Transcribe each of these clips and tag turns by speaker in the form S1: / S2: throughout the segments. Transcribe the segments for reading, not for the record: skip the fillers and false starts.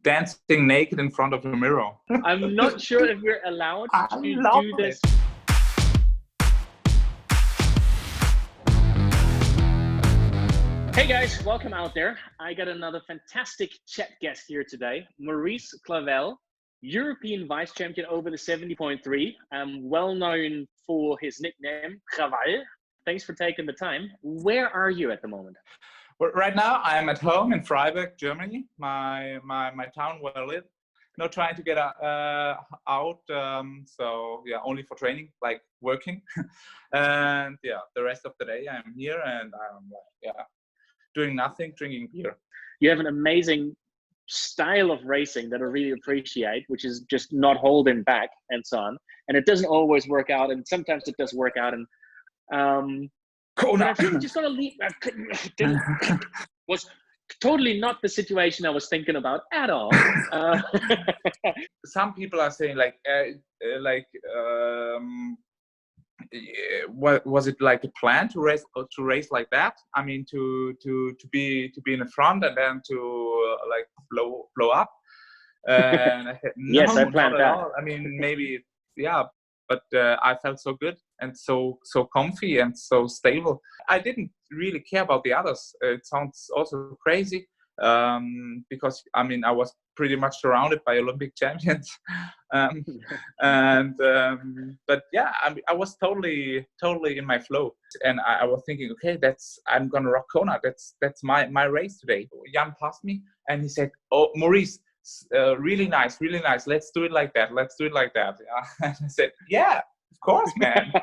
S1: dancing naked in front of a mirror.
S2: I'm not sure if we're allowed to do this. Hey guys, welcome out there. I got another fantastic chat guest here today, Maurice Clavel, European Vice Champion over the 70.3, well known for his nickname, Clavel. Thanks for taking the time. Where are you at the moment?
S1: Well, right now, I'm at home in Freiburg, Germany, my town where I live. Not trying to get out, so yeah, only for training, like working. And yeah, the rest of the day I'm here and I'm doing nothing, drinking beer.
S2: You have an amazing style of racing that I really appreciate, which is just not holding back and so on. And it doesn't always work out, and sometimes it does work out. And but I think just gonna leave. Was totally not the situation I was thinking about at all.
S1: Some people are saying what was it like a plan to race like that? I mean, to be in the front and then to like blow up. And I said, no,
S2: yes, I planned that.
S1: all. I mean, maybe yeah, but I felt so good and so comfy and so stable. I didn't really care about the others. It sounds also crazy because I mean I was pretty much surrounded by Olympic champions, but yeah, I was totally in my flow, and I was thinking, okay, I'm gonna rock Kona. That's my race today. Jan passed me and he said, "Oh, Maurice, really nice. Let's do it like that. Yeah. And I said, yeah, of course, man.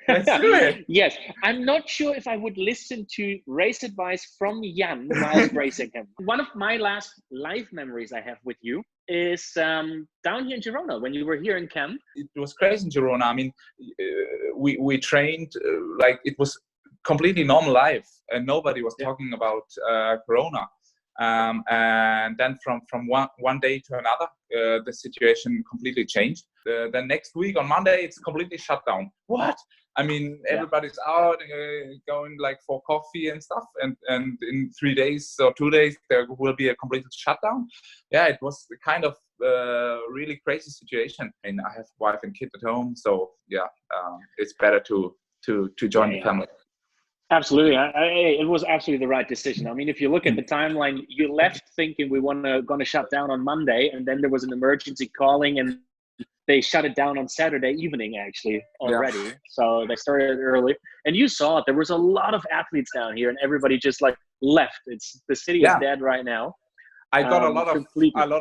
S1: Let's do it.
S2: Yes, I'm not sure if I would listen to race advice from Jan while racing him. One of my last live memories I have with you is down here in Girona when you were here in camp.
S1: It was crazy in Girona. I mean, we trained like it was completely normal life, and nobody was talking about Corona. And then from one day to another, the situation completely changed. The next week on Monday, it's completely shut down. What? I mean, everybody's out going like for coffee and stuff. And in 3 days or 2 days, there will be a complete shutdown. Yeah, it was kind of really crazy situation. And I have wife and kid at home, so yeah, it's better to join the family.
S2: Absolutely. It was absolutely the right decision. I mean, if you look at the timeline, you left thinking we going to shut down on Monday, and then there was an emergency calling, and they shut it down on Saturday evening, actually, already. Yeah. So they started early. And you saw it. There was a lot of athletes down here, and everybody just like left. The city is dead right now.
S1: I got a lot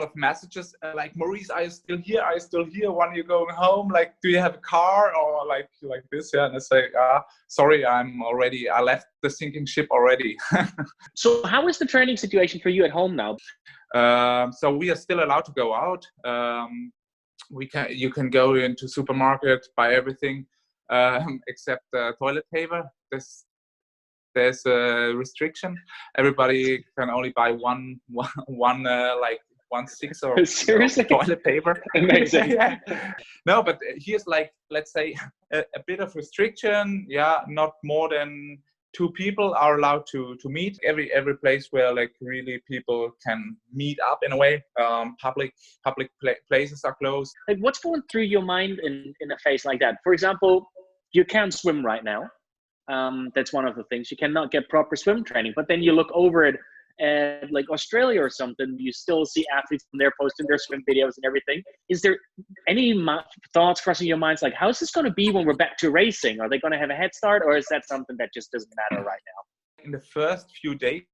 S1: of messages like, Maurice, are you still here? When are you going home? Like, do you have a car or like this? Yeah, and I say, sorry, I left the sinking ship already.
S2: So how is the training situation for you at home now?
S1: So we are still allowed to go out. You can go into supermarket, buy everything except toilet paper. There's a restriction. Everybody can only buy one 1/6 or
S2: seriously?
S1: Toilet paper.
S2: Amazing.
S1: Yeah. No, but here's like, let's say a bit of restriction. Yeah, not more than 2 people are allowed to meet. Every place where like really people can meet up in a way. Public places are closed.
S2: Like, what's going through your mind in a phase like that? For example, you can't swim right now. That's one of the things. You cannot get proper swim training. But then you look over it at like Australia or something, you still see athletes from there posting their swim videos and everything. Is there any thoughts crossing your minds like, how's this going to be when we're back to racing? Are they going to have a head start, or is that something that just doesn't matter right now?
S1: In the first few days,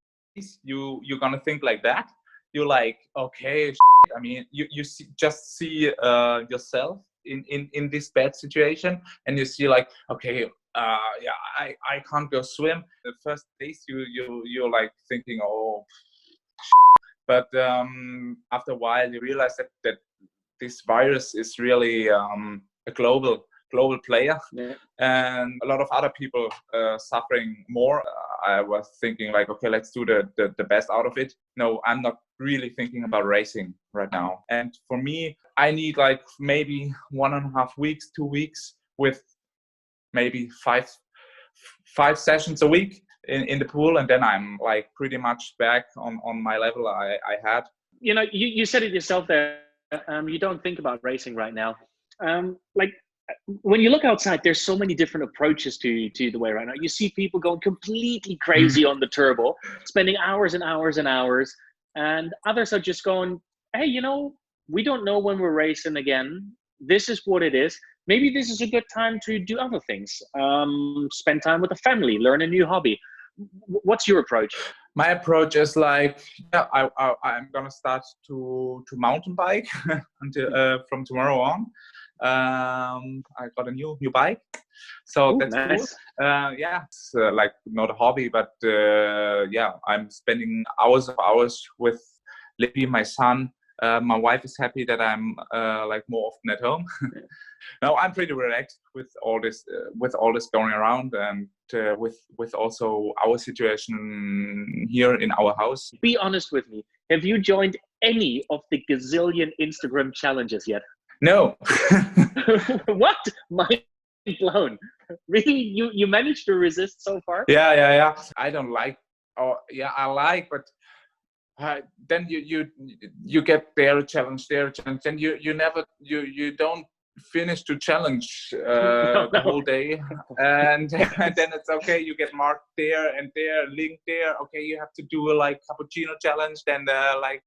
S1: you're going to think like that. You're like, okay, I mean, you see yourself in this bad situation, and you see like, okay, I can't go swim. The first days you're like thinking, oh, but after a while you realize that this virus is really a global player, and a lot of other people suffering more. I was thinking like, okay, let's do the best out of it. No, I'm not really thinking about racing right now. And for me, I need like maybe 1.5 weeks, 2 weeks with maybe five sessions a week in the pool, and then I'm like pretty much back on my level I had.
S2: you said it yourself there. You don't think about racing right now. Like when you look outside, there's so many different approaches to the way right now. You see people going completely crazy on the turbo, spending hours and hours and hours, and others are just going, hey, we don't know when we're racing again. This is what it is. Maybe this is a good time to do other things. Spend time with the family, learn a new hobby. What's your approach?
S1: My approach is like, yeah, I'm gonna start to mountain bike until from tomorrow on. I got a new bike, so that's
S2: nice.
S1: Cool. Yeah, it's like not a hobby, but yeah, I'm spending hours with Libby, my son. My wife is happy that I'm like more often at home. No, I'm pretty relaxed with all this going around, and with also our situation here in our house.
S2: Be honest with me. Have you joined any of the gazillion Instagram challenges yet?
S1: No.
S2: What? Mind blown. Really? You managed to resist so far?
S1: Yeah. I don't like. Oh, yeah, I like, but then you get their challenge, then you don't finish to challenge the whole day, and then it's okay. You get marked there and there, linked there. Okay, you have to do a like cappuccino challenge, then I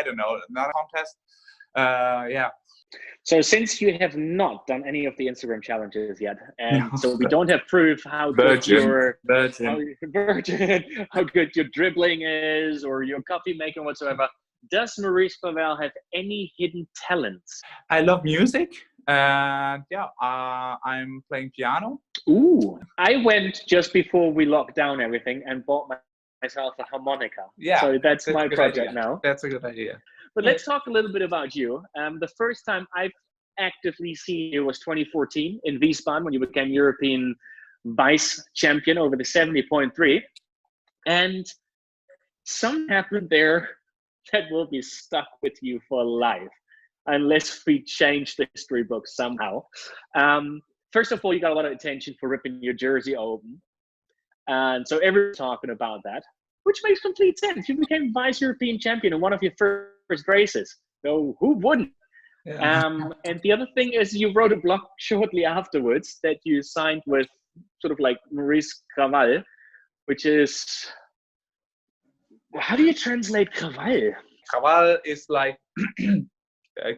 S1: don't know, another contest. Yeah.
S2: So since you have not done any of the Instagram challenges yet, and so we don't have proof how good your dribbling is or your coffee making whatsoever, does Maurice Clavel have any hidden talents?
S1: I love music, and yeah, I'm playing piano.
S2: Ooh, I went just before we locked down everything and bought myself a harmonica.
S1: Yeah,
S2: so that's my project now.
S1: That's a good idea.
S2: But let's talk a little bit about you. The first time I've actively seen you was 2014 in Wiesbaden when you became European vice champion over the 70.3. And something happened there that will be stuck with you for life unless we change the history book somehow. First of all, you got a lot of attention for ripping your jersey open. And so everyone's talking about that, which makes complete sense. You became vice European champion in one of your first races. So who wouldn't? Yeah. And the other thing is you wrote a blog shortly afterwards that you signed with sort of like Maurice Clavel, which is, how do you translate Clavel?
S1: Clavel is like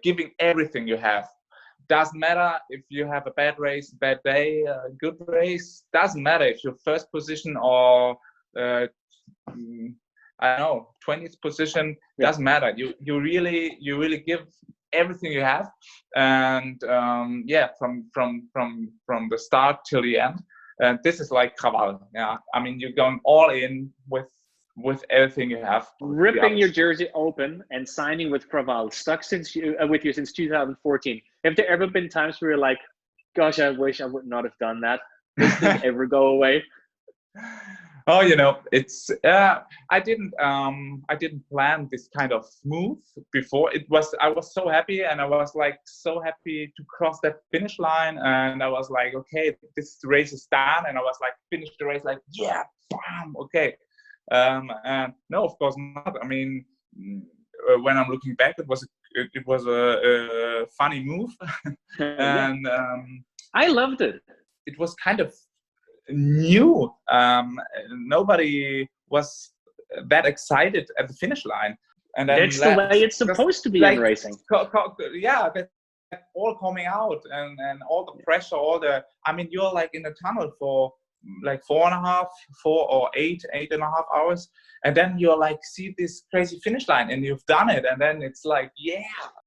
S1: giving everything you have. Doesn't matter if you have a bad race, bad day, good race. Doesn't matter if you're first position or I don't know, 20th position. Yeah. Doesn't matter. You really give everything you have, and yeah, from the start till the end. And this is like Clavel. Yeah, I mean, you're going all in with everything you have.
S2: Ripping your jersey open and signing with Clavel, stuck with you since 2014. Have there ever been times where you're like, gosh, I wish I would not have done that? Does this ever go away?
S1: Oh, it's I didn't plan this kind of move before. I was so happy, and I was like so happy to cross that finish line, and I was like, okay, this race is done, and I was like, finish the race, like, yeah, bam, okay. And no, of course not. I mean, when I'm looking back, it was a funny move, and
S2: I loved it.
S1: It was kind of new. Nobody was that excited at the finish line, and then
S2: that's the way it's supposed to be in racing.
S1: Yeah, that's all coming out, and all the pressure, I mean, you're like in the tunnel for like 4.5 or 8.5 hours, and then you're like, see this crazy finish line, and you've done it, and then it's like, yeah.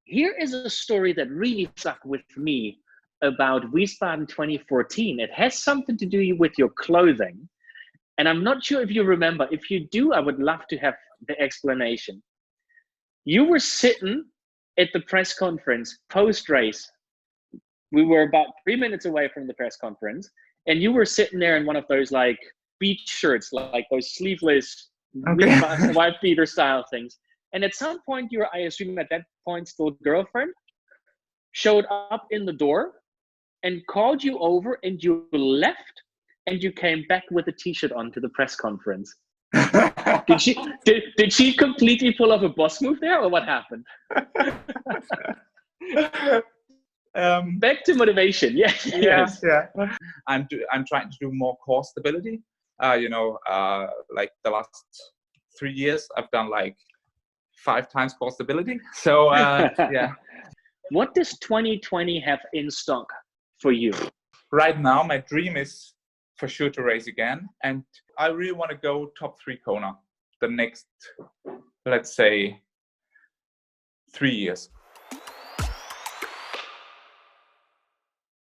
S2: Here is a story that really stuck with me about Wiesbaden 2014. It has something to do with your clothing, and I'm not sure if you remember. If you do, I would love to have the explanation. You were sitting at the press conference post-race. We were about 3 minutes away from the press conference, and you were sitting there in one of those like beach shirts, like those sleeveless white beater style things. And at some point, your, I assume at that point still girlfriend, showed up in the door and called you over, and you left, and you came back with a t-shirt on to the press conference. Did she completely pull off a boss move there, or what happened? Back to motivation. Yeah. Yes.
S1: Yeah. I'm trying to do more core stability. Like the last 3 years, I've done like 5 times core stability. So yeah.
S2: What does 2020 have in stock for you?
S1: Right now, my dream is for sure to race again, and I really want to go top 3 Kona the next, let's say, 3 years.